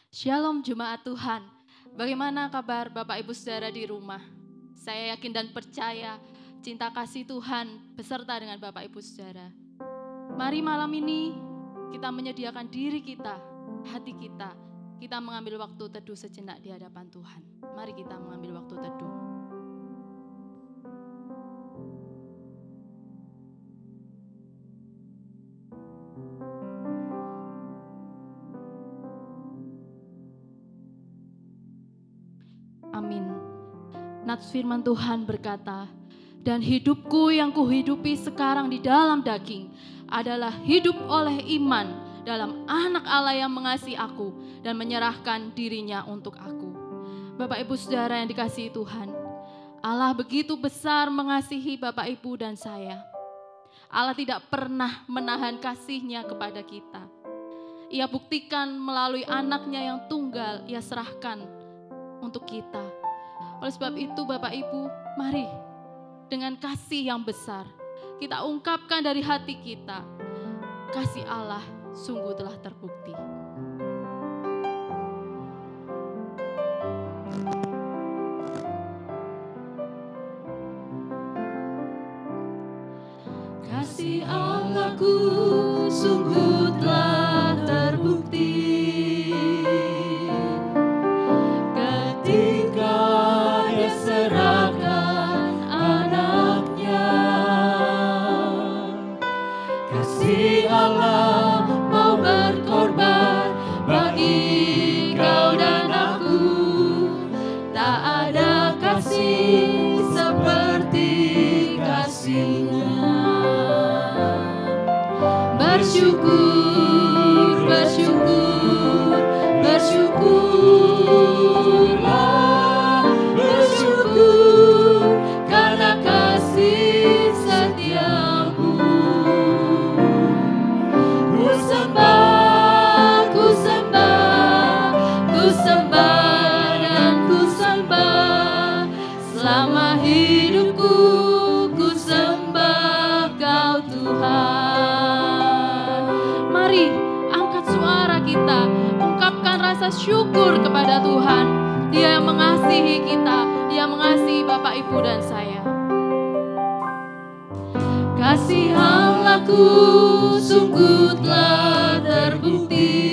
Shalom Jemaat Tuhan. Bagaimana kabar Bapak Ibu Saudara di rumah? Saya yakin dan percaya cinta kasih Tuhan beserta dengan Bapak Ibu Saudara. Mari malam ini kita menyediakan diri kita, hati kita. Kita mengambil waktu teduh sejenak di hadapan Tuhan. Mari kita mengambil waktu teduh. Amin. Nats firman Tuhan berkata, dan hidupku yang kuhidupi sekarang di dalam daging adalah hidup oleh iman dalam anak Allah yang mengasihi aku dan menyerahkan dirinya untuk aku. Bapak Ibu Saudara yang dikasihi Tuhan, Allah begitu besar mengasihi Bapak Ibu dan saya. Allah tidak pernah menahan kasih-Nya kepada kita. Ia buktikan melalui anaknya yang tunggal, Ia serahkan untuk kita. Oleh sebab itu Bapak Ibu, mari dengan kasih yang besar kita ungkapkan dari hati kita, kasih Allah sungguh telah terbukti. Kasih Allahku sungguh telah terbukti ketika Dia serahkan anaknya. Kasih Allah mau berkorban bagi kau dan aku. Tak ada kasih seperti kasih-Nya. Bersyukur, bersyukur, bersyukurlah, bersyukur karena kasih setiamu. Ku sembah, ku sembah, ku sembah dan ku sembah selama hidupku. Ku sembah Kau Tuhan. Mari angkat suara kita, ungkapkan rasa syukur kepada Tuhan. Dia yang mengasihi kita, Dia mengasihi Bapak Ibu dan saya. Kasih Allahku sungguh telah terbukti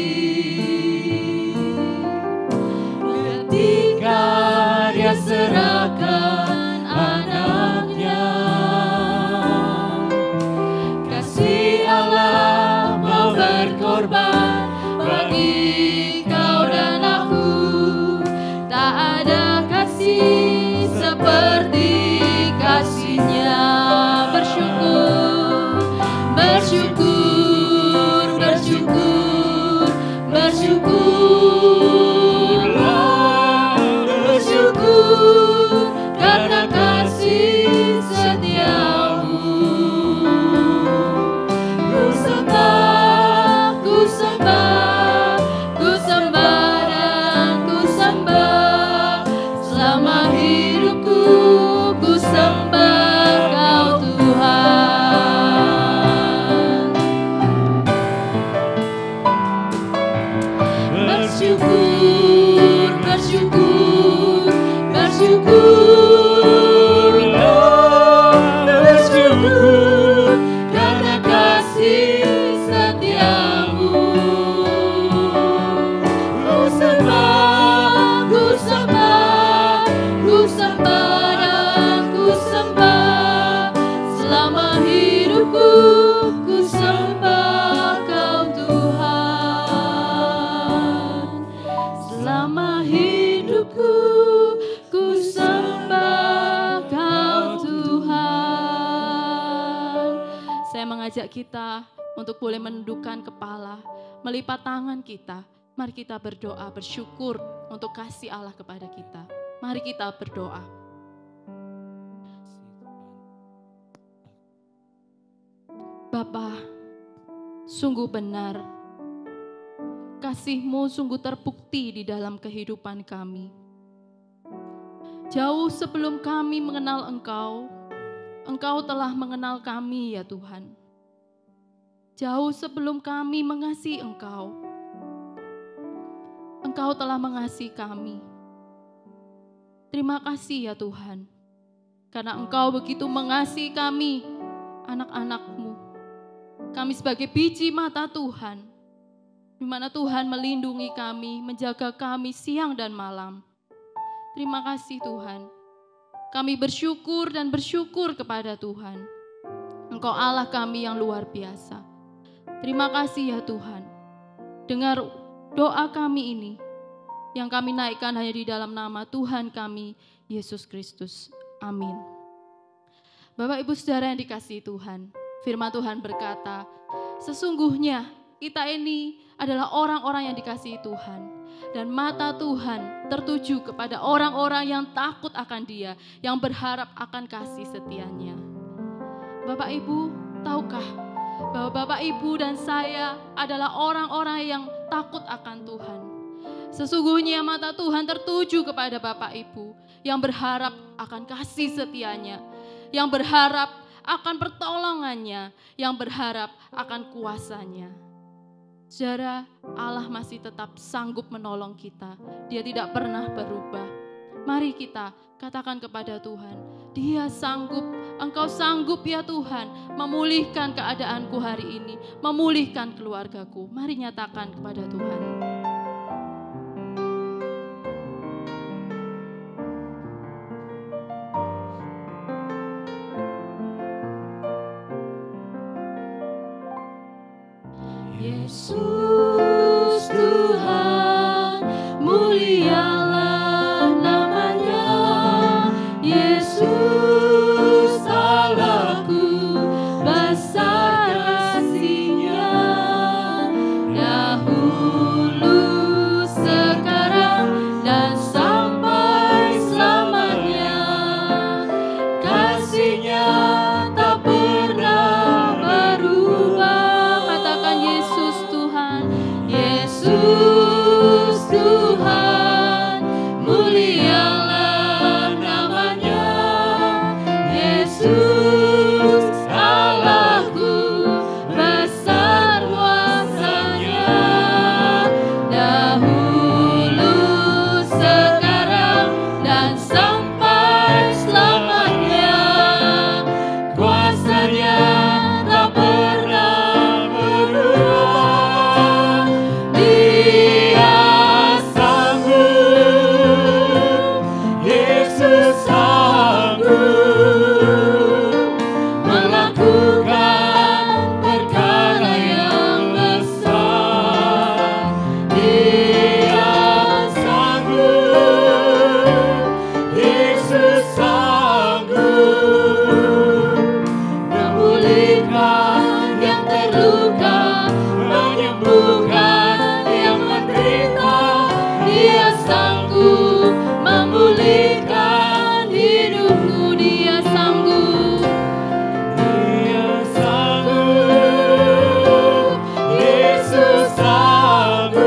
ketika Dia serahkan anaknya. Kasih Allah mau berkorban bagi kau dan aku. Tak ada kasih seperti kasih-Nya. Bersyukur, bersyukur, bersyukur, bersyukurlah, bersyukur karena kasih setiamu. Ku sembah, ku sembah, ku sembah dan ku sembah selama hidupku. Ku sembah Kau Tuhan. Bersyukur, bersyukur, bersyukurlah, bersyukur karena kasih setiamu. Ku sembah, ku sembah, ku sembah dan ku sembah selama hidupku. Ku sembah Kau Tuhan. Selama hidupku ku sembah Kau Tuhan. Saya mengajak kita untuk boleh menundukkan kepala, melipat tangan kita. Mari kita berdoa, bersyukur untuk kasih Allah kepada kita. Mari kita berdoa. Bapa, sungguh benar, kasih-Mu sungguh terbukti di dalam kehidupan kami. Jauh sebelum kami mengenal Engkau, Engkau telah mengenal kami ya Tuhan. Jauh sebelum kami mengasihi Engkau Engkau telah mengasihi kami. Terima kasih ya Tuhan, karena Engkau begitu mengasihi kami, anak-anak-Mu. Kami sebagai biji mata Tuhan, di mana Tuhan melindungi kami, menjaga kami siang dan malam. Terima kasih Tuhan. Kami bersyukur dan bersyukur kepada Tuhan. Engkau Allah kami yang luar biasa. Terima kasih ya Tuhan. Dengar doa kami ini, yang kami naikkan hanya di dalam nama Tuhan kami, Yesus Kristus. Amin. Bapak Ibu Saudara yang dikasihi Tuhan, firman Tuhan berkata, sesungguhnya kita ini adalah orang-orang yang dikasihi Tuhan. Dan mata Tuhan tertuju kepada orang-orang yang takut akan Dia, yang berharap akan kasih setianya. Bapak Ibu, tahukah bahwa Bapak Ibu dan saya adalah orang-orang yang takut akan Tuhan? Sesungguhnya mata Tuhan tertuju kepada Bapak Ibu yang berharap akan kasih setianya, yang berharap akan pertolongannya, yang berharap akan kuasanya. Saudara, Allah masih tetap sanggup menolong kita. Dia tidak pernah berubah. Mari kita katakan kepada Tuhan, Dia sanggup, Engkau sanggup ya Tuhan memulihkan keadaanku hari ini, memulihkan keluargaku. Mari nyatakan kepada Tuhan. Yesus Tuhan, mulialah namanya. Yesus Allahku, besar kasih-Nya. Dahulu, sekarang, dan sampai selamanya. Kasih-Nya tak pernah berubah. Katakan Yesus Tuhan, Yesus Tuhan, mulialah namanya. Yesus Allahku, besar kuasa-Nya. Dahulu, sekarang, dan sampai selamanya. Kuasa-Nya tak pernah berubah. Dia sanggup, Yesus sanggup melakukan perkara yang besar. Dia sanggup, Yesus sanggup memulihkan yang terluka, menyembuhkan yang menderita. Dia sanggup memulihkan hidupku. Dia sanggup, Dia sanggup, Yesus sanggup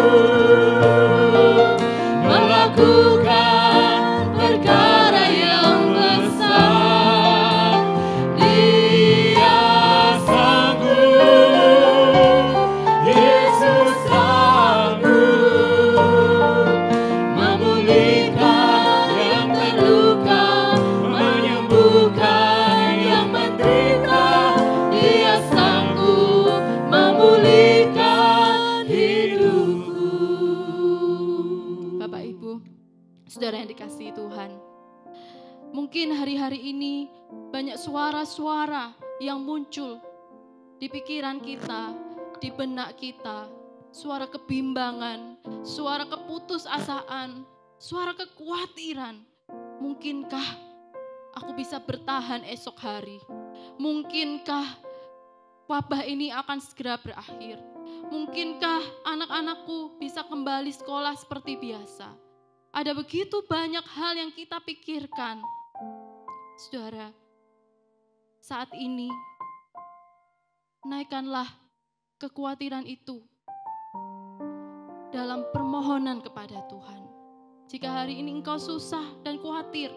melakukan perkara yang besar. Dia sanggup, Yesus sanggup memulihkan yang terluka, menyembuhkan yang menderita. Dia sanggup memulihkan hidupku. Bapak Ibu, Saudara yang dikasihi Tuhan, mungkin hari-hari ini banyak suara-suara yang muncul di pikiran kita, di benak kita. Suara kebimbangan, suara keputusasaan, suara kekhawatiran. Mungkinkah aku bisa bertahan esok hari? Mungkinkah wabah ini akan segera berakhir? Mungkinkah anak-anakku bisa kembali sekolah seperti biasa? Ada begitu banyak hal yang kita pikirkan. Saudara, saat ini naikkanlah kekhawatiran itu dalam permohonan kepada Tuhan. Jika hari ini engkau susah dan khawatir,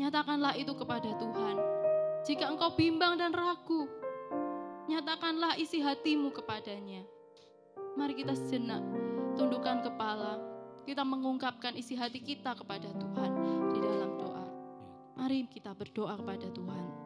nyatakanlah itu kepada Tuhan. Jika engkau bimbang dan ragu, nyatakanlah isi hatimu kepadanya. Mari kita sejenak tundukkan kepala, kita mengungkapkan isi hati kita kepada Tuhan di dalam doa. Mari kita berdoa kepada Tuhan.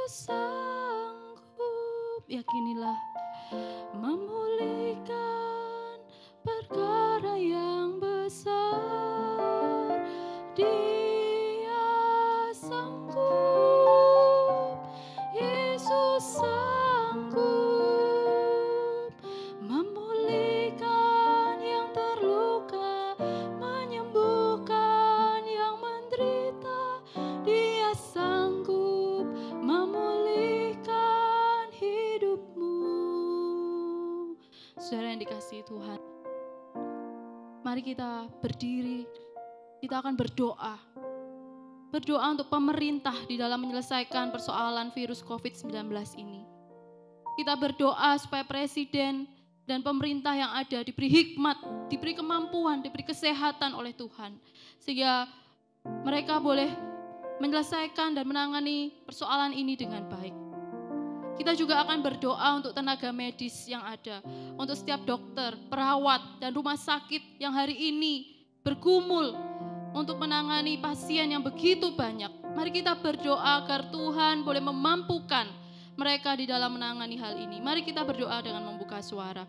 Sanggup, yakinilah, memulihkan perkara yang besar. Dia sanggup, Yesus sanggup, memulihkan yang terluka, menyembuhkan yang menderita. Dia sanggup memulihkan hidupmu. Saudara yang dikasihi Tuhan, mari kita berdiri. Kita akan berdoa. Berdoa untuk pemerintah di dalam menyelesaikan persoalan virus COVID-19 ini. Kita berdoa supaya presiden dan pemerintah yang ada diberi hikmat, diberi kemampuan, diberi kesehatan oleh Tuhan. Sehingga mereka boleh menyelesaikan dan menangani persoalan ini dengan baik. Kita juga akan berdoa untuk tenaga medis yang ada, untuk setiap dokter, perawat, dan rumah sakit yang hari ini bergumul untuk menangani pasien yang begitu banyak. Mari kita berdoa agar Tuhan boleh memampukan mereka di dalam menangani hal ini. Mari kita berdoa dengan membuka suara.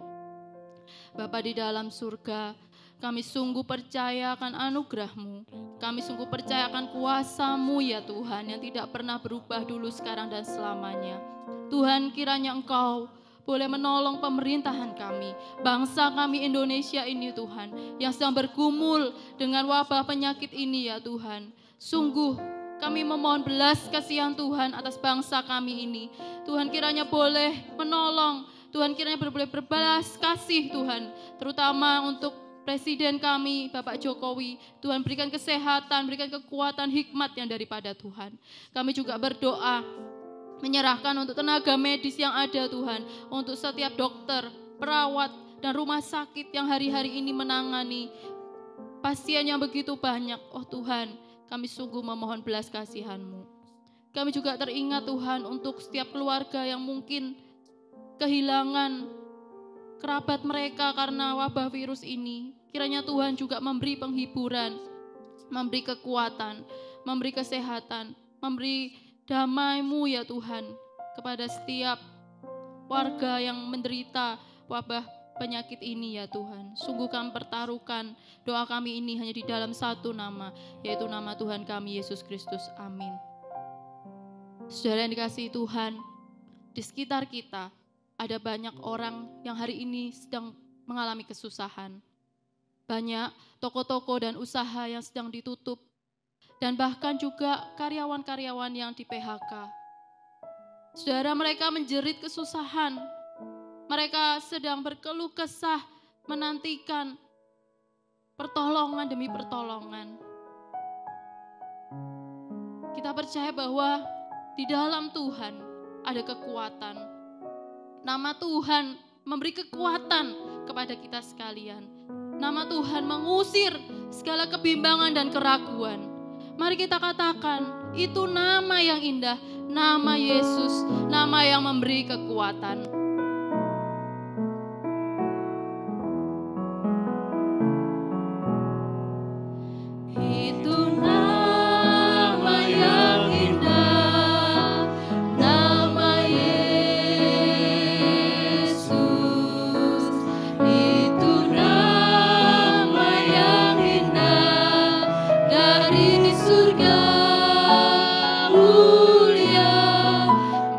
Bapa di dalam surga, kami sungguh percaya akan anugerah-Mu. Kami sungguh percaya akan kuasa-Mu ya Tuhan, yang tidak pernah berubah dulu, sekarang, dan selamanya. Tuhan, kiranya Engkau boleh menolong pemerintahan kami, bangsa kami Indonesia ini Tuhan, yang sedang bergumul dengan wabah penyakit ini ya Tuhan. Sungguh kami memohon belas kasihan Tuhan atas bangsa kami ini. Tuhan, kiranya boleh menolong, Tuhan kiranya boleh berbalas kasih Tuhan, terutama untuk Presiden kami, Bapak Jokowi. Tuhan, berikan kesehatan, berikan kekuatan, hikmat yang daripada Tuhan. Kami juga berdoa, menyerahkan untuk tenaga medis yang ada Tuhan, untuk setiap dokter, perawat, dan rumah sakit yang hari-hari ini menangani pasien yang begitu banyak. Oh Tuhan, kami sungguh memohon belas kasihan-Mu. Kami juga teringat Tuhan untuk setiap keluarga yang mungkin kehilangan kerabat mereka karena wabah virus ini. Kiranya Tuhan juga memberi penghiburan, memberi kekuatan, memberi kesehatan, memberi damai-Mu ya Tuhan kepada setiap warga yang menderita wabah penyakit ini ya Tuhan. Sungguh kami pertaruhkan doa kami ini hanya di dalam satu nama, yaitu nama Tuhan kami Yesus Kristus. Amin. Saudara yang dikasihi Tuhan, di sekitar kita ada banyak orang yang hari ini sedang mengalami kesusahan. Banyak toko-toko dan usaha yang sedang ditutup, dan bahkan juga karyawan-karyawan yang di PHK. Saudara, mereka menjerit kesusahan. Mereka sedang berkeluh kesah, menantikan pertolongan demi pertolongan. Kita percaya bahwa di dalam Tuhan ada kekuatan. Nama Tuhan memberi kekuatan kepada kita sekalian. Nama Tuhan mengusir segala kebimbangan dan keraguan. Mari kita katakan, itu nama yang indah, nama Yesus, nama yang memberi kekuatan.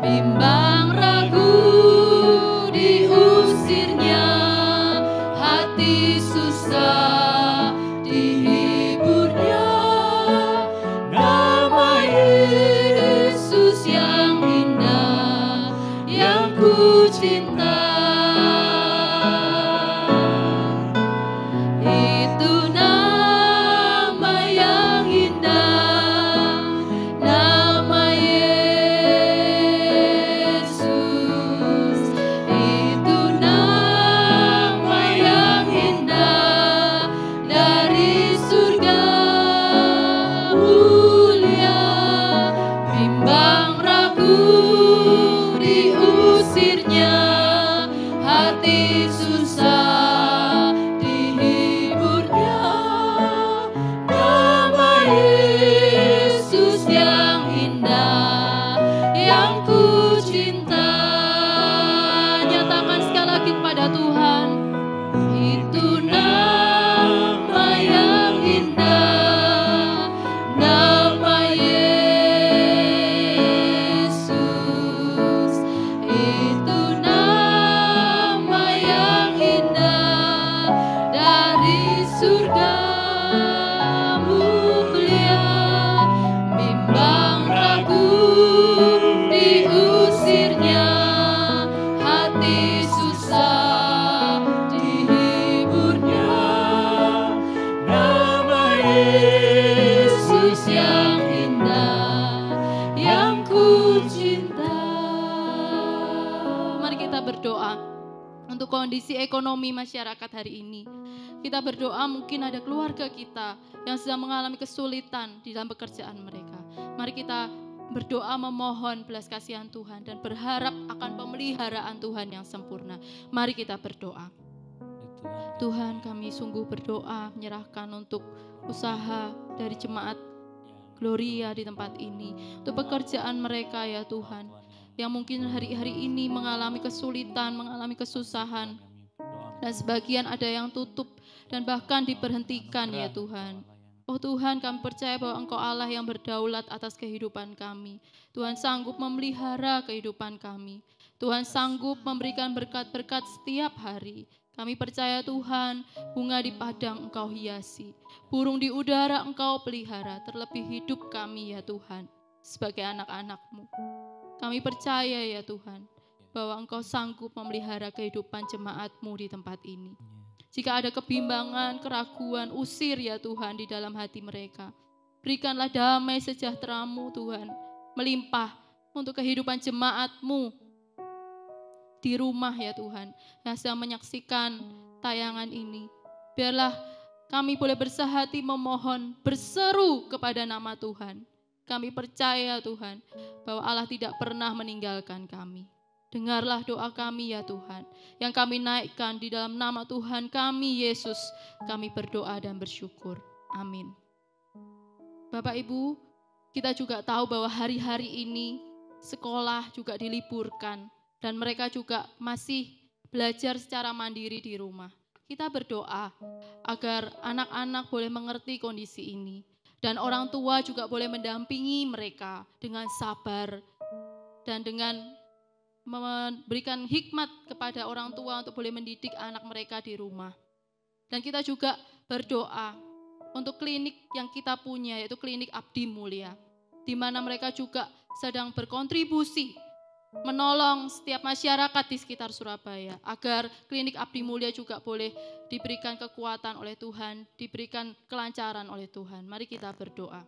Bimbang ragu untuk kondisi ekonomi masyarakat hari ini. Kita berdoa mungkin ada keluarga kita yang sedang mengalami kesulitan di dalam pekerjaan mereka. Mari kita berdoa memohon belas kasihan Tuhan dan berharap akan pemeliharaan Tuhan yang sempurna. Mari kita berdoa. Tuhan, kami sungguh berdoa menyerahkan untuk usaha dari jemaat Gloria di tempat ini, untuk pekerjaan mereka ya Tuhan, yang mungkin hari-hari ini mengalami kesulitan, mengalami kesusahan, dan sebagian ada yang tutup dan bahkan diberhentikan ya Tuhan. Oh Tuhan, kami percaya bahwa Engkau Allah yang berdaulat atas kehidupan kami. Tuhan sanggup memelihara kehidupan kami. Tuhan sanggup memberikan berkat-berkat setiap hari. Kami percaya Tuhan, bunga di padang Engkau hiasi, burung di udara Engkau pelihara, terlebih hidup kami ya Tuhan, sebagai anak-anak-Mu. Kami percaya ya Tuhan, bahwa Engkau sanggup memelihara kehidupan jemaat-Mu di tempat ini. Jika ada kebimbangan, keraguan, usir ya Tuhan di dalam hati mereka. Berikanlah damai sejahtera-Mu Tuhan, melimpah untuk kehidupan jemaat-Mu di rumah ya Tuhan, yang sedang menyaksikan tayangan ini. Biarlah kami boleh bersehati memohon, berseru kepada nama Tuhan. Kami percaya Tuhan, bahwa Allah tidak pernah meninggalkan kami. Dengarlah doa kami ya Tuhan, yang kami naikkan di dalam nama Tuhan kami Yesus. Kami berdoa dan bersyukur. Amin. Bapak Ibu, kita juga tahu bahwa hari-hari ini sekolah juga diliburkan. Dan mereka juga masih belajar secara mandiri di rumah. Kita berdoa agar anak-anak boleh mengerti kondisi ini. Dan orang tua juga boleh mendampingi mereka dengan sabar. Dan dengan memberikan hikmat kepada orang tua untuk boleh mendidik anak mereka di rumah. Dan kita juga berdoa untuk klinik yang kita punya, yaitu klinik Abdi Mulia. Di mana mereka juga sedang berkontribusi menolong setiap masyarakat di sekitar Surabaya, agar klinik Abdi Mulia juga boleh diberikan kekuatan oleh Tuhan, diberikan kelancaran oleh Tuhan. Mari kita berdoa.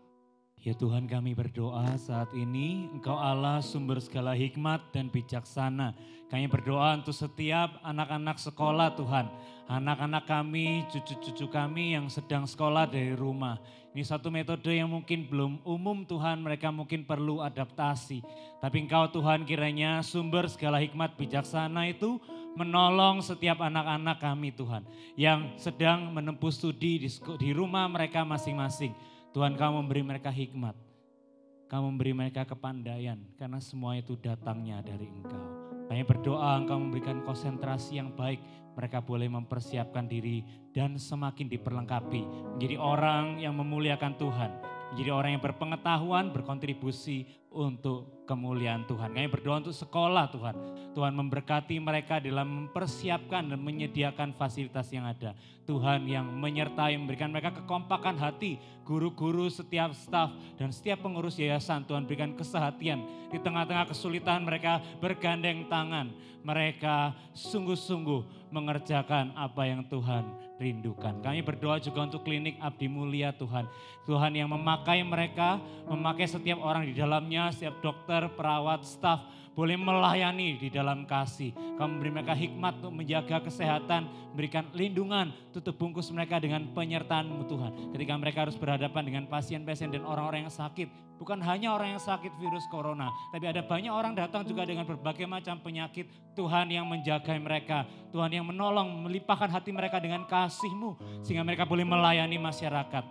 Ya Tuhan, kami berdoa saat ini, Engkau Allah sumber segala hikmat dan bijaksana. Kami berdoa untuk setiap anak-anak sekolah Tuhan. Anak-anak kami, cucu-cucu kami yang sedang sekolah dari rumah. Ini satu metode yang mungkin belum umum Tuhan, mereka mungkin perlu adaptasi. Tapi Engkau Tuhan kiranya sumber segala hikmat bijaksana itu menolong setiap anak-anak kami Tuhan. Yang sedang menempuh studi di rumah mereka masing-masing. Tuhan, Kau memberi mereka hikmat. Kau memberi mereka kepandaian karena semua itu datangnya dari Engkau. Kami berdoa Engkau memberikan konsentrasi yang baik. Mereka boleh mempersiapkan diri dan semakin diperlengkapi. Menjadi orang yang memuliakan Tuhan. Menjadi orang yang berpengetahuan, berkontribusi untuk kemuliaan Tuhan. Kami berdoa untuk sekolah Tuhan. Tuhan memberkati mereka dalam mempersiapkan dan menyediakan fasilitas yang ada. Tuhan yang menyertai, memberikan mereka kekompakan hati. Guru-guru, setiap staf dan setiap pengurus yayasan. Tuhan berikan kesehatian. Di tengah-tengah kesulitan mereka bergandeng tangan. Mereka sungguh-sungguh mengerjakan apa yang Tuhan rindukan. Kami berdoa juga untuk klinik Abdi Mulia Tuhan. Tuhan yang memakai mereka, memakai setiap orang di dalamnya, setiap dokter, perawat, staf, boleh melayani di dalam kasih. Kamu memberi mereka hikmat untuk menjaga kesehatan, berikan lindungan, tutup bungkus mereka dengan penyertaan-Mu Tuhan. Ketika mereka harus berhadapan dengan pasien-pasien dan orang-orang yang sakit. Bukan hanya orang yang sakit virus corona, tapi ada banyak orang datang juga dengan berbagai macam penyakit. Tuhan yang menjaga mereka, Tuhan yang menolong, melimpahkan hati mereka dengan kasih-Mu. Sehingga mereka boleh melayani masyarakat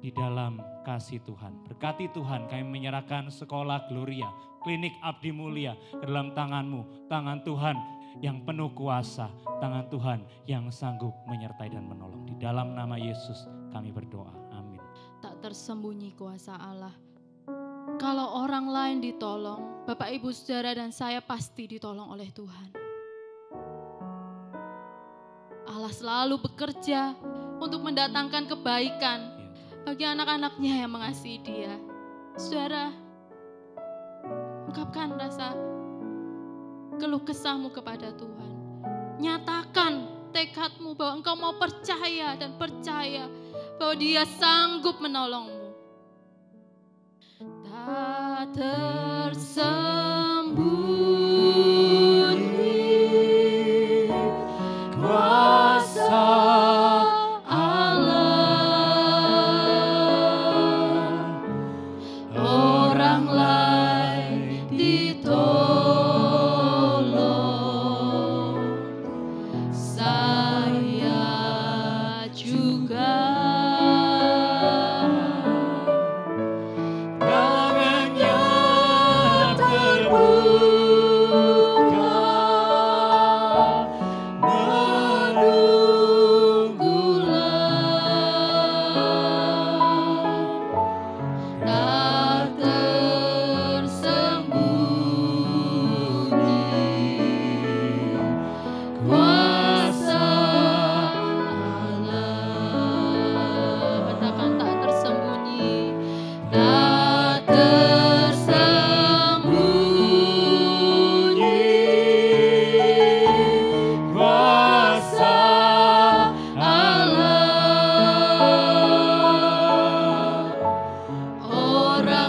di dalam kasih Tuhan. Berkati Tuhan, kami menyerahkan sekolah Gloria, klinik Abdi Mulia ke dalam tangan-Mu. Tangan Tuhan yang penuh kuasa, tangan Tuhan yang sanggup menyertai dan menolong. Di dalam nama Yesus kami berdoa, amin. Tak tersembunyi kuasa Allah. Kalau orang lain ditolong, Bapak Ibu Saudara dan saya pasti ditolong oleh Tuhan. Allah selalu bekerja untuk mendatangkan kebaikan bagi anak-anaknya yang mengasihi Dia. Saudara, ungkapkan rasa keluh kesahmu kepada Tuhan. Nyatakan tekadmu bahwa engkau mau percaya dan percaya bahwa Dia sanggup menolongmu. Tak tersembunyi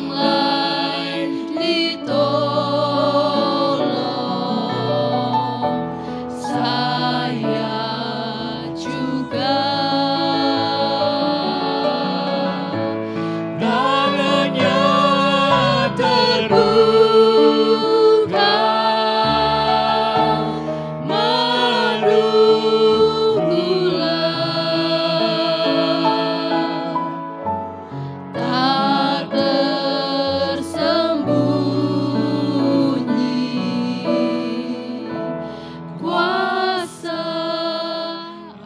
yang lain ditolong, saya juga. Tangannya terbuka, menunggulah, Tak tersembunyi kuasa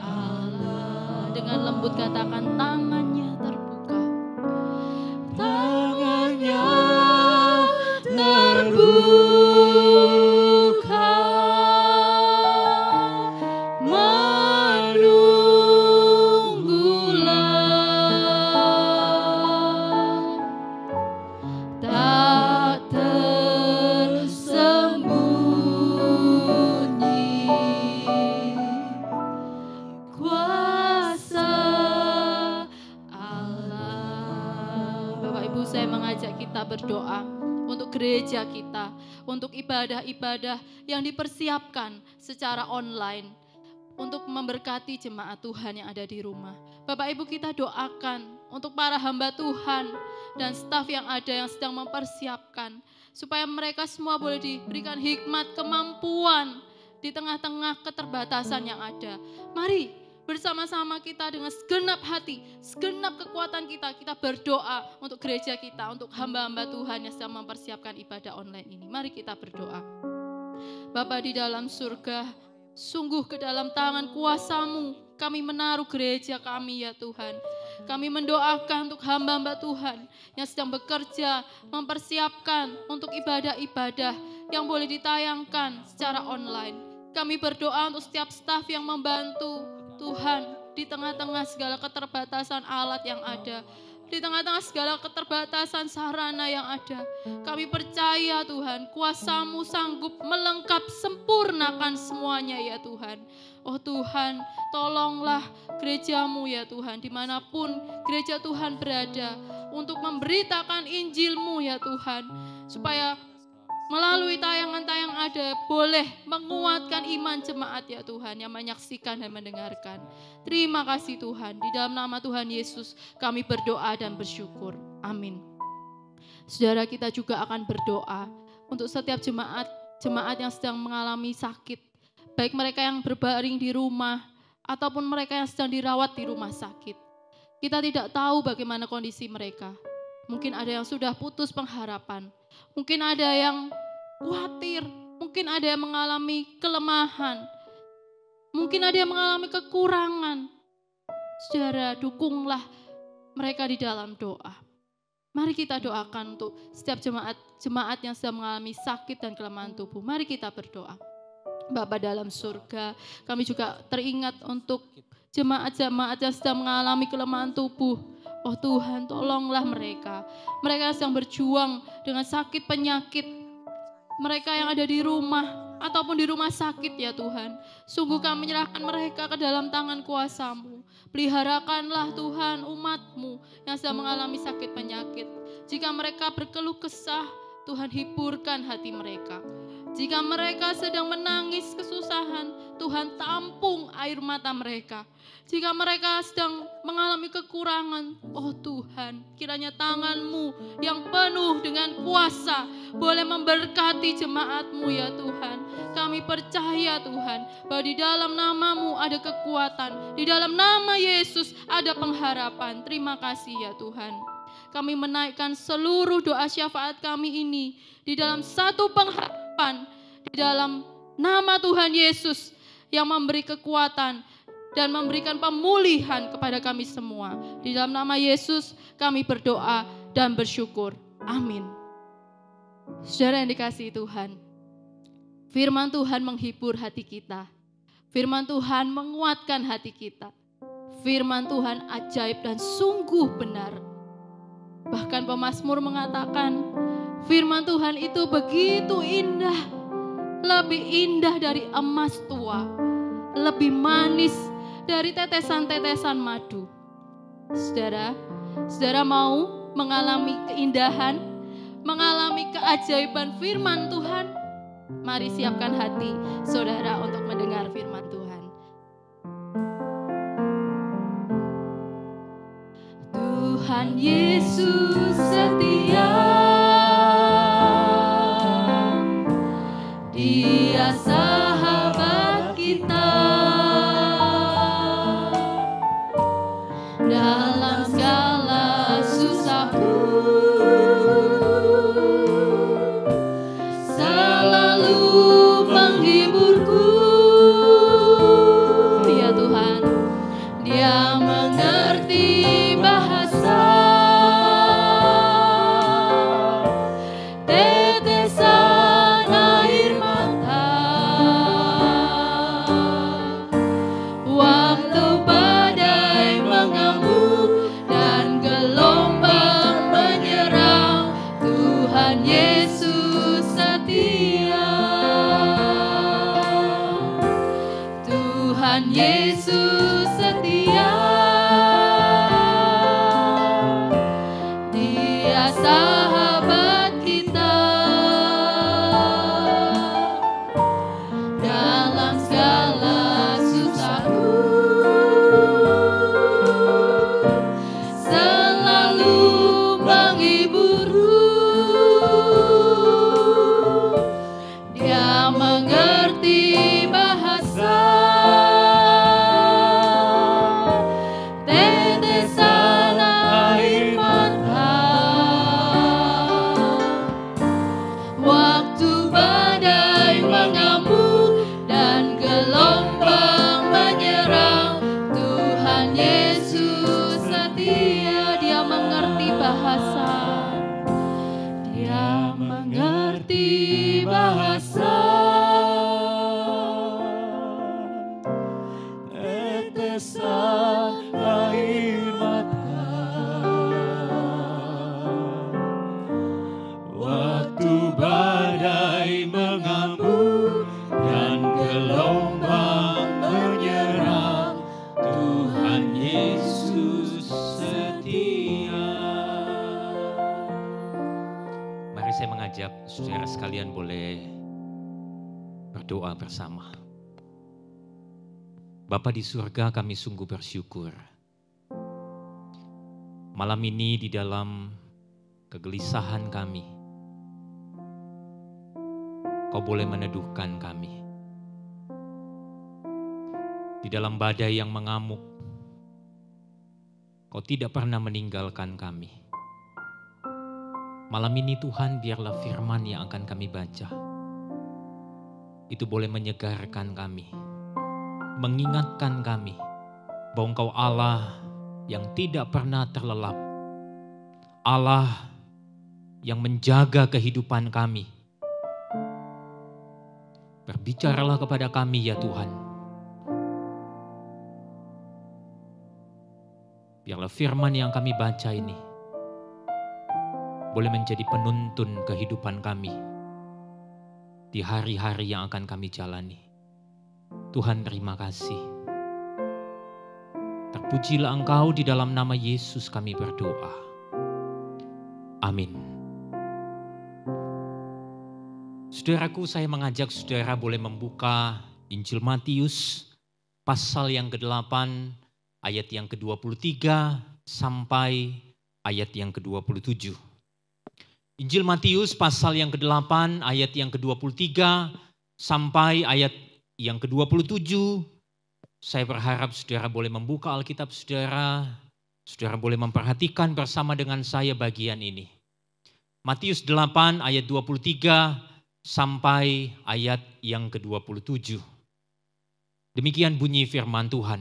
Allah. Dengan lembut katakan, tangannya terbuka. tangannya Terbuka, menunggulah, tak tersembunyi kuasa Allah. Bapak Ibu, saya mengajak kita berdoa untuk gereja kita, untuk ibadah-ibadah yang dipersiapkan secara online, untuk memberkati jemaat Tuhan yang ada di rumah. Bapak Ibu, kita doakan untuk para hamba Tuhan dan staf yang ada yang sedang mempersiapkan, supaya mereka semua boleh diberikan hikmat, kemampuan di tengah-tengah keterbatasan yang ada. Mari bersama-sama kita dengan segenap hati, segenap kekuatan kita berdoa untuk gereja kita, untuk hamba-hamba Tuhan yang sedang mempersiapkan ibadah online ini. Mari kita berdoa. Bapa di dalam surga, sungguh ke dalam tangan kuasa-Mu kami menaruh gereja kami ya Tuhan. Kami mendoakan untuk hamba-hamba Tuhan yang sedang bekerja, mempersiapkan untuk ibadah-ibadah yang boleh ditayangkan secara online. Kami berdoa untuk setiap staf yang membantu Tuhan, di tengah-tengah segala keterbatasan alat yang ada, di tengah-tengah segala keterbatasan sarana yang ada, kami percaya Tuhan, kuasa-Mu sanggup melengkap sempurnakan semuanya ya Tuhan. Oh Tuhan, tolonglah gereja-Mu ya Tuhan, dimanapun gereja Tuhan berada, untuk memberitakan Injil-Mu ya Tuhan, supaya melalui tayangan-tayangan ada boleh menguatkan iman jemaat ya Tuhan yang menyaksikan dan mendengarkan. Terima kasih Tuhan, di dalam nama Tuhan Yesus kami berdoa dan bersyukur. Amin. Saudara, kita juga akan berdoa untuk setiap jemaat yang sedang mengalami sakit, baik mereka yang berbaring di rumah ataupun mereka yang sedang dirawat di rumah sakit. Kita tidak tahu bagaimana kondisi mereka. Mungkin ada yang sudah putus pengharapan, mungkin ada yang khawatir, mungkin ada yang mengalami kelemahan, mungkin ada yang mengalami kekurangan. Saudara, dukunglah mereka di dalam doa. Mari kita doakan untuk setiap jemaat yang sedang mengalami sakit dan kelemahan tubuh. Mari kita berdoa. Bapa dalam surga, kami juga teringat untuk jemaat-jemaat yang sedang mengalami kelemahan tubuh. Oh Tuhan, tolonglah mereka. Mereka sedang berjuang dengan sakit penyakit. Mereka yang ada di rumah ataupun di rumah sakit ya Tuhan. Sungguh kami menyerahkan mereka ke dalam tangan kuasa-Mu. Peliharakanlah Tuhan umat-Mu yang sedang mengalami sakit penyakit. Jika mereka berkeluh kesah, Tuhan hiburkan hati mereka. Jika mereka sedang menangis kesusahan, Tuhan tampung air mata mereka. Jika mereka sedang mengalami kekurangan, oh Tuhan, kiranya tangan-Mu yang penuh dengan kuasa boleh memberkati jemaat-Mu ya Tuhan. Kami percaya Tuhan, bahwa di dalam nama-Mu ada kekuatan, di dalam nama Yesus ada pengharapan. Terima kasih ya Tuhan. Kami menaikkan seluruh doa syafaat kami ini di dalam satu pengharapan, di dalam nama Tuhan Yesus yang memberi kekuatan dan memberikan pemulihan kepada kami semua. Di dalam nama Yesus kami berdoa dan bersyukur. Amin. Saudara yang dikasihi Tuhan, firman Tuhan menghibur hati kita. Firman Tuhan menguatkan hati kita. Firman Tuhan ajaib dan sungguh benar. Bahkan pemazmur mengatakan, firman Tuhan itu begitu indah, lebih indah dari emas tua, lebih manis dari tetesan-tetesan madu. Saudara mau mengalami keindahan, mengalami keajaiban firman Tuhan. Mari siapkan hati saudara untuk mendengar firman Tuhan. Tuhan Yesus setia, Dia sahabat kita. Dalam segala susahku selalu menghiburku. Ya Tuhan, Dia mengerti bahasa, tetesan air mata, waktu badai mengamuk dan gelombang menyerang. Tuhan Yesus setia, Tuhan Yesus setia, Dia sahabat kita. Dalam segala susahku selalu menghiburku. Dia mengerti bahasa, tetesan air mata, waktu badai mengamuk dan gelombang menyerang. Tuhan Yesus setia, Dia mengerti bahasa, Dia mengerti bahasa, tetesan air mata, waktu badai mengamuk dan gelombang menyerang. Tuhan Yesus setia. Mari saya mengajak saudara sekalian boleh berdoa bersama. Bapa di surga, kami sungguh bersyukur. Malam ini di dalam kegelisahan kami, Kau boleh meneduhkan kami. Di dalam badai yang mengamuk, Kau tidak pernah meninggalkan kami. Malam ini Tuhan, biarlah firman yang akan kami baca itu boleh menyegarkan kami, mengingatkan kami bahwa Engkau Allah yang tidak pernah terlelap, Allah yang menjaga kehidupan kami. Berbicaralah kepada kami ya Tuhan. Biarlah firman yang kami baca ini boleh menjadi penuntun kehidupan kami di hari-hari yang akan kami jalani. Tuhan, terima kasih. Terpujilah Engkau, di dalam nama Yesus kami berdoa. Amin. Saudaraku, saya mengajak saudara boleh membuka Injil Matius pasal yang ke-8 ayat yang ke-23 sampai ayat yang ke-27. Injil Matius pasal yang ke-8 ayat yang ke-23 sampai ayat yang ke-27. Saya berharap saudara boleh membuka Alkitab saudara. Saudara boleh memperhatikan bersama dengan saya bagian ini. Matius 8 ayat 23 sampai ayat yang ke-27. Demikian bunyi firman Tuhan.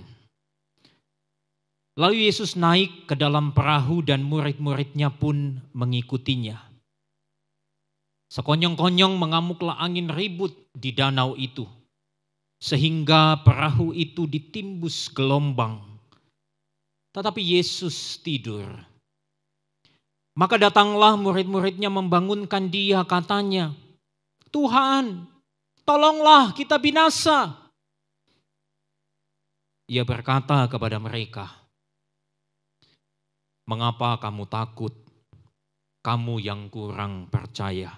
Lalu Yesus naik ke dalam perahu dan murid-muridnya pun mengikutinya. Sekonyong-konyong mengamuklah angin ribut di danau itu, sehingga perahu itu ditimbus gelombang. Tetapi Yesus tidur. Maka datanglah murid-muridnya membangunkan dia, katanya, "Tuhan, tolonglah kita binasa." Ia berkata kepada mereka, "Mengapa kamu takut, kamu yang kurang percaya.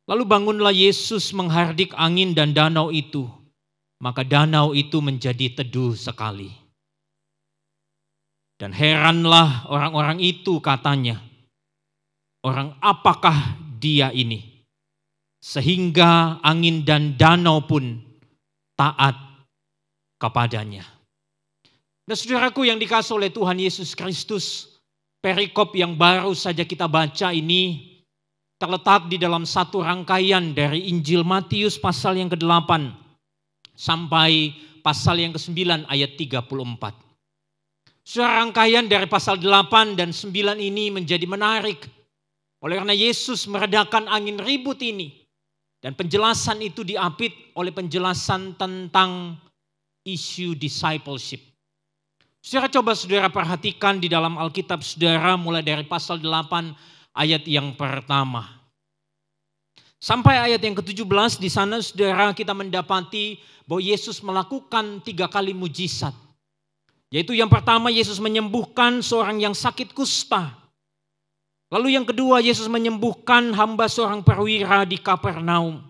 Lalu bangunlah Yesus menghardik angin dan danau itu. Maka danau itu menjadi teduh sekali. Dan heranlah orang-orang itu katanya. Orang apakah dia ini? Sehingga angin dan danau pun taat kepadanya. Nah saudaraku yang dikasihi oleh Tuhan Yesus Kristus, perikop yang baru saja kita baca ini terletak di dalam satu rangkaian dari Injil Matius pasal yang ke-8 sampai pasal yang ke-9 ayat 34. Saudara, rangkaian dari pasal 8 dan 9 ini menjadi menarik. Oleh karena Yesus meredakan angin ribut ini. Dan penjelasan itu diapit oleh penjelasan tentang isu discipleship. Saudara, coba saudara perhatikan di dalam Alkitab saudara mulai dari pasal 8 ayat yang pertama. Sampai ayat yang ke-17 di sana saudara kita mendapati bahwa Yesus melakukan 3 kali mujizat. Yaitu yang pertama Yesus menyembuhkan seorang yang sakit kusta. Lalu yang kedua Yesus menyembuhkan hamba seorang perwira di Kapernaum.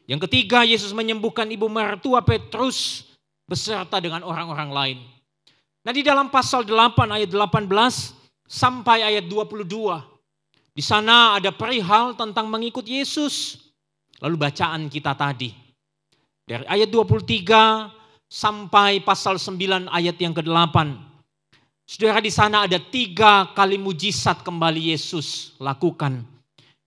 Yang ketiga Yesus menyembuhkan ibu mertua Petrus beserta dengan orang-orang lain. Nah di dalam pasal 8 ayat 18 sampai ayat 22. Di sana ada perihal tentang mengikut Yesus. Lalu bacaan kita tadi. Dari ayat 23 sampai pasal 9 ayat yang ke-8. Saudara, di sana ada 3 kali mujizat kembali Yesus lakukan.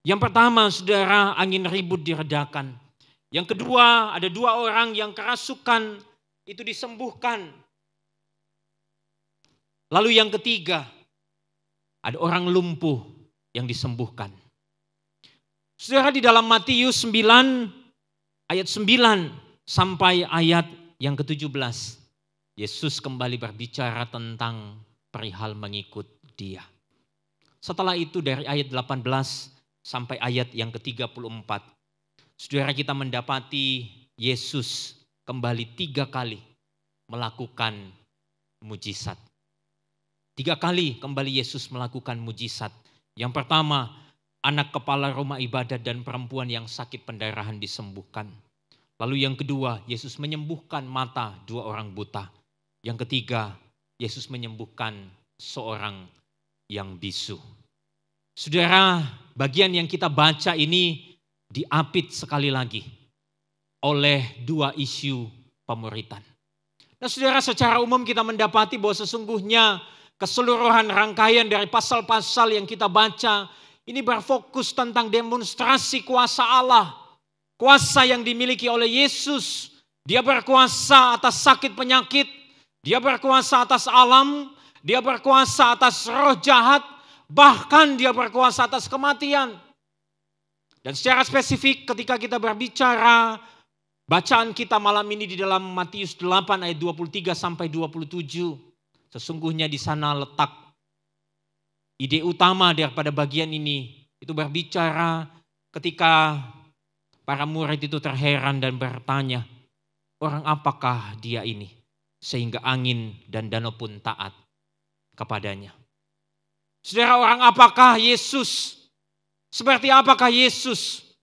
Yang pertama saudara, angin ribut diredakan. Yang kedua ada 2 orang yang kerasukan itu disembuhkan. Lalu yang ketiga, ada orang lumpuh yang disembuhkan. Saudara, di dalam Matius 9 ayat 9 sampai ayat yang ke-17, Yesus kembali berbicara tentang perihal mengikut Dia. Setelah itu dari ayat 18 sampai ayat yang ke-34, saudara kita mendapati Yesus kembali 3 kali melakukan mujizat. 3 kali kembali Yesus melakukan mujizat. Yang pertama, anak kepala rumah ibadat dan perempuan yang sakit pendarahan disembuhkan. Lalu yang kedua, Yesus menyembuhkan mata 2 orang buta. Yang ketiga, Yesus menyembuhkan seorang yang bisu. Saudara, bagian yang kita baca ini diapit sekali lagi oleh 2 isu pemuritan. Nah saudara, secara umum kita mendapati bahwa sesungguhnya keseluruhan rangkaian dari pasal-pasal yang kita baca ini berfokus tentang demonstrasi kuasa Allah. Kuasa yang dimiliki oleh Yesus. Dia berkuasa atas sakit penyakit. Dia berkuasa atas alam. Dia berkuasa atas roh jahat. Bahkan dia berkuasa atas kematian. Dan secara spesifik ketika kita berbicara, bacaan kita malam ini di dalam Matius 8 ayat 23 sampai 27. Sesungguhnya di sana letak ide utama daripada bagian ini. Itu berbicara ketika para murid itu terheran dan bertanya, orang apakah dia ini? Sehingga angin dan danau pun taat kepadanya. Saudara, orang apakah Yesus? Seperti apakah Yesus?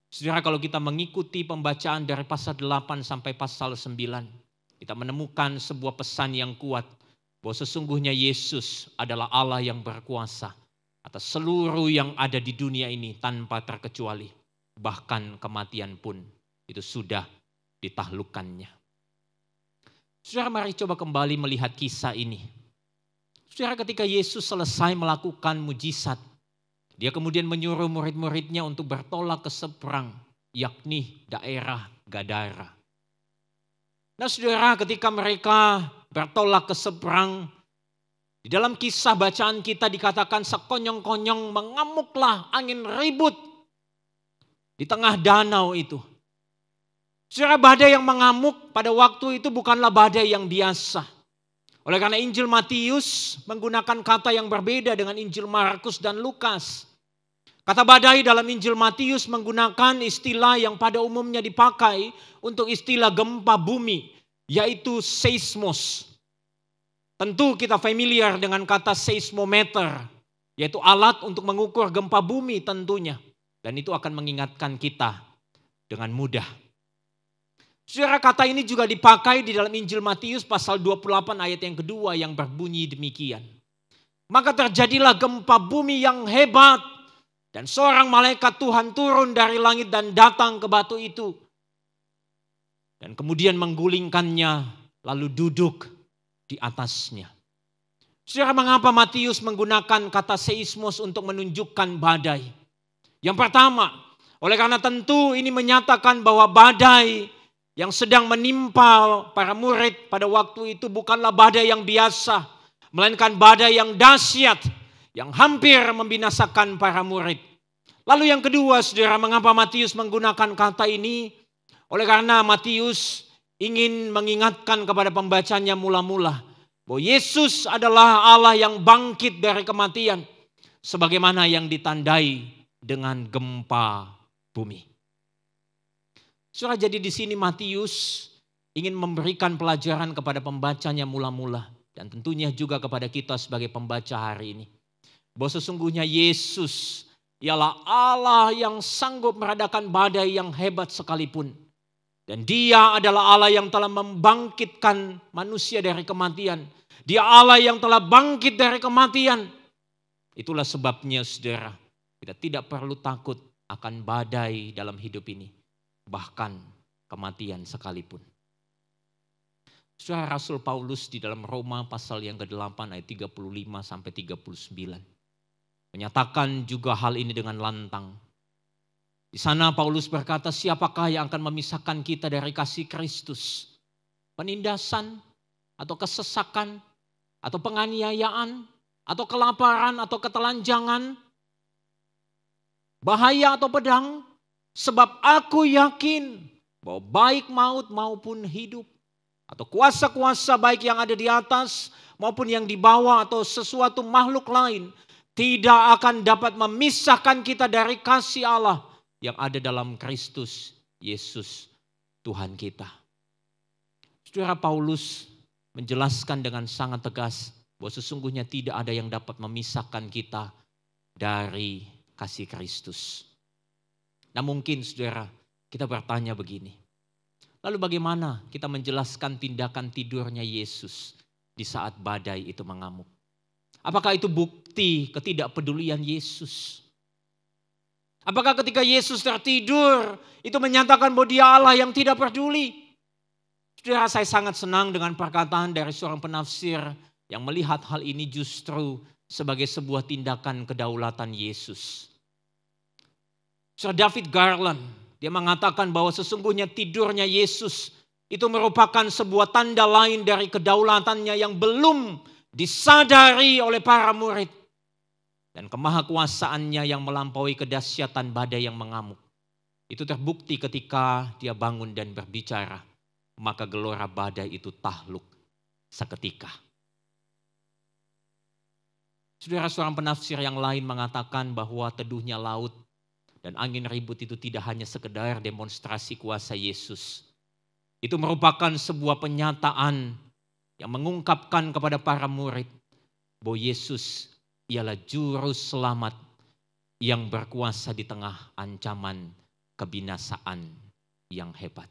Saudara, kalau kita mengikuti pembacaan dari pasal 8 sampai pasal 9, kita menemukan sebuah pesan yang kuat. Bahwa sesungguhnya Yesus adalah Allah yang berkuasa atas seluruh yang ada di dunia ini tanpa terkecuali. Bahkan kematian pun itu sudah ditaklukkannya. Saudara, mari coba kembali melihat kisah ini. Saudara, ketika Yesus selesai melakukan mujizat, dia kemudian menyuruh murid-muridnya untuk bertolak ke seberang, yakni daerah Gadara. Nah saudara, ketika mereka bertolak ke seberang, di dalam kisah bacaan kita dikatakan sekonyong-konyong mengamuklah angin ribut di tengah danau itu. Saudara, badai yang mengamuk pada waktu itu bukanlah badai yang biasa. Oleh karena Injil Matius menggunakan kata yang berbeda dengan Injil Markus dan Lukas. Kata badai dalam Injil Matius menggunakan istilah yang pada umumnya dipakai untuk istilah gempa bumi, yaitu seismos. Tentu kita familiar dengan kata seismometer Yaitu alat untuk mengukur gempa bumi tentunya. Dan itu akan mengingatkan kita dengan mudah. Saudara, kata ini juga dipakai di dalam Injil Matius pasal 28 ayat yang kedua yang berbunyi demikian. Maka terjadilah gempa bumi yang hebat. Dan seorang malaikat Tuhan turun dari langit dan datang ke batu itu. Dan kemudian menggulingkannya lalu duduk di atasnya. Saudara, mengapa Matius menggunakan kata seismos untuk menunjukkan badai? Yang pertama, oleh karena tentu ini menyatakan bahwa badai yang sedang menimpa para murid pada waktu itu bukanlah badai yang biasa, melainkan badai yang dahsyat, yang hampir membinasakan para murid. Lalu yang kedua, saudara, mengapa Matius menggunakan kata ini? Oleh karena Matius ingin mengingatkan kepada pembacanya mula-mula bahwa Yesus adalah Allah yang bangkit dari kematian, sebagaimana yang ditandai dengan gempa bumi. Saudara, jadi di sini Matius ingin memberikan pelajaran kepada pembacanya mula-mula dan tentunya juga kepada kita sebagai pembaca hari ini, bahwa sesungguhnya Yesus ialah Allah yang sanggup meradakan badai yang hebat sekalipun. Dan Dia adalah Allah yang telah membangkitkan manusia dari kematian. Dia Allah yang telah bangkit dari kematian. Itulah sebabnya, saudara, kita tidak perlu takut akan badai dalam hidup ini. Bahkan kematian sekalipun. Saudara, Rasul Paulus di dalam Roma pasal yang ke-8 ayat 35 sampai 39. Menyatakan juga hal ini dengan lantang. Di sana Paulus berkata, siapakah yang akan memisahkan kita dari kasih Kristus? Penindasan atau kesesakan atau penganiayaan atau kelaparan atau ketelanjangan, bahaya atau pedang? Sebab aku yakin bahwa baik maut maupun hidup atau kuasa-kuasa baik yang ada di atas maupun yang di bawah atau sesuatu makhluk lain tidak akan dapat memisahkan kita dari kasih Allah yang ada dalam Kristus Yesus Tuhan kita. Saudara, Paulus menjelaskan dengan sangat tegas bahwa sesungguhnya tidak ada yang dapat memisahkan kita dari kasih Kristus. Nah, mungkin saudara, kita bertanya begini. Lalu bagaimana kita menjelaskan tindakan tidurnya Yesus di saat badai itu mengamuk? Apakah itu bukti ketidakpedulian Yesus? Apakah ketika Yesus tertidur itu menyatakan bahwa Dia Allah yang tidak peduli? Saudara, saya sangat senang dengan perkataan dari seorang penafsir yang melihat hal ini justru sebagai sebuah tindakan kedaulatan Yesus. Sir David Garland, dia mengatakan bahwa sesungguhnya tidurnya Yesus itu merupakan sebuah tanda lain dari kedaulatannya yang belum disadari oleh para murid. Dan kemahakuasaannya yang melampaui kedahsyatan badai yang mengamuk. Itu terbukti ketika dia bangun dan berbicara. Maka gelora badai itu tahluk seketika. Saudara, seorang penafsir yang lain mengatakan bahwa teduhnya laut dan angin ribut itu tidak hanya sekedar demonstrasi kuasa Yesus. Itu merupakan sebuah penyataan yang mengungkapkan kepada para murid bahwa Yesus ialah juru selamat yang berkuasa di tengah ancaman kebinasaan yang hebat.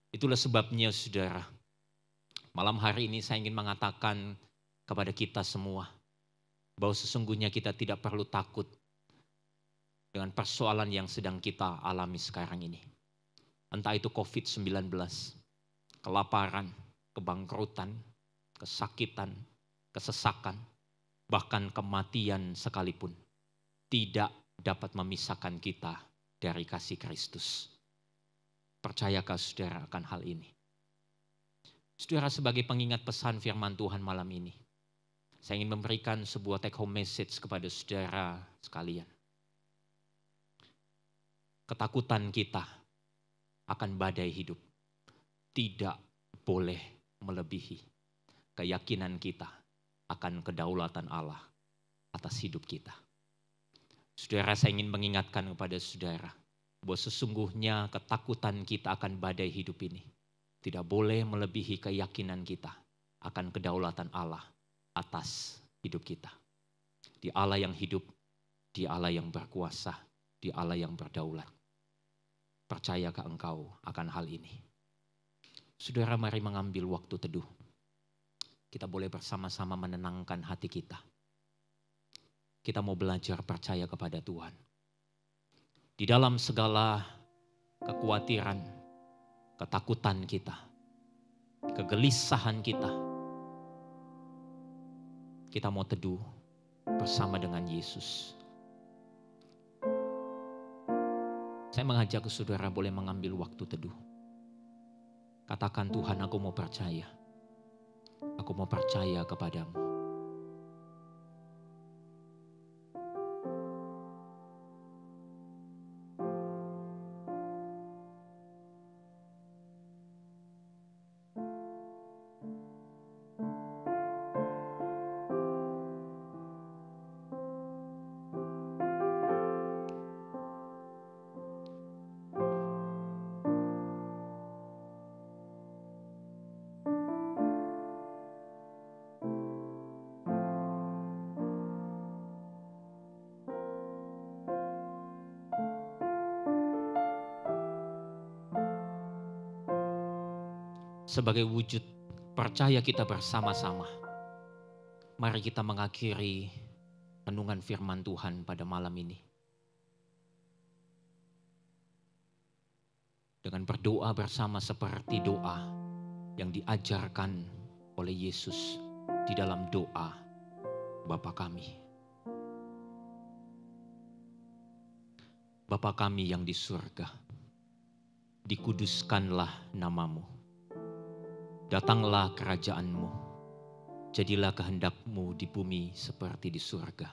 Itulah sebabnya, saudara, malam hari ini saya ingin mengatakan kepada kita semua bahwa sesungguhnya kita tidak perlu takut dengan persoalan yang sedang kita alami sekarang ini. Entah itu COVID-19, kelaparan, kebangkrutan, kesakitan, kesesakan, bahkan kematian sekalipun tidak dapat memisahkan kita dari kasih Kristus. Percayakah saudara akan hal ini? Saudara, sebagai pengingat pesan firman Tuhan malam ini, saya ingin memberikan sebuah take home message kepada saudara sekalian. Ketakutan kita akan badai hidup tidak boleh melebihi keyakinan kita akan kedaulatan Allah atas hidup kita. Saudara, saya ingin mengingatkan kepada saudara bahwa sesungguhnya ketakutan kita akan badai hidup ini tidak boleh melebihi keyakinan kita akan kedaulatan Allah atas hidup kita. di Allah yang hidup, di Allah yang berkuasa, di Allah yang berdaulat. Percayakah engkau akan hal ini? Saudara, mari mengambil waktu teduh. Kita boleh bersama-sama menenangkan hati kita. Kita mau belajar percaya kepada Tuhan. Di dalam segala kekhawatiran, ketakutan kita, kegelisahan kita mau teduh bersama dengan Yesus. Saya mengajak saudara boleh mengambil waktu teduh. Katakan, Tuhan, aku mau percaya. Aku mau percaya kepadamu. Sebagai wujud percaya kita bersama-sama, mari kita mengakhiri renungan firman Tuhan pada malam ini dengan berdoa bersama seperti doa yang diajarkan oleh Yesus di dalam doa Bapa kami. Bapa kami yang di surga, dikuduskanlah namamu. Datanglah kerajaan-Mu, jadilah kehendak-Mu di bumi seperti di surga.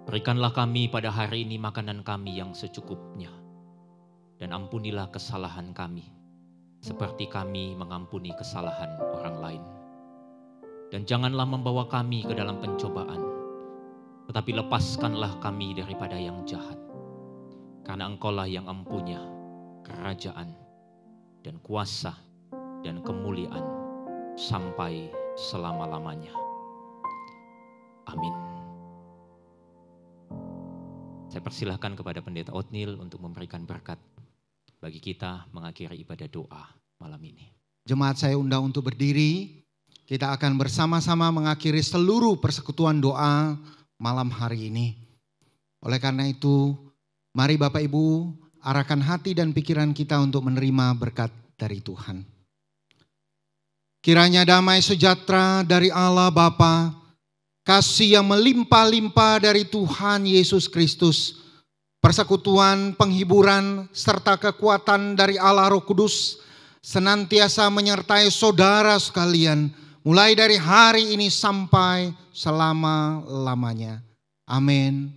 Berikanlah kami pada hari ini makanan kami yang secukupnya, dan ampunilah kesalahan kami, seperti kami mengampuni kesalahan orang lain. Dan janganlah membawa kami ke dalam pencobaan, tetapi lepaskanlah kami daripada yang jahat. Karena Engkaulah yang empunya kerajaan dan kuasa dan kemuliaan sampai selama-lamanya. Amin. Saya persilahkan kepada Pendeta Otnil untuk memberikan berkat bagi kita mengakhiri ibadah doa malam ini. Jemaat saya undang untuk berdiri. Kita akan bersama-sama mengakhiri seluruh persekutuan doa malam hari ini. Oleh karena itu, mari Bapak Ibu arahkan hati dan pikiran kita untuk menerima berkat dari Tuhan. Kiranya damai sejahtera dari Allah Bapa, kasih yang melimpah-limpah dari Tuhan Yesus Kristus, persekutuan, penghiburan, serta kekuatan dari Allah Roh Kudus senantiasa menyertai saudara sekalian, mulai dari hari ini sampai selama-lamanya. Amin.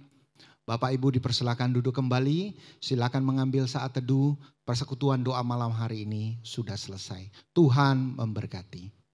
Bapak Ibu dipersilakan duduk kembali, silakan mengambil saat teduh. Persekutuan doa malam hari ini sudah selesai. Tuhan memberkati.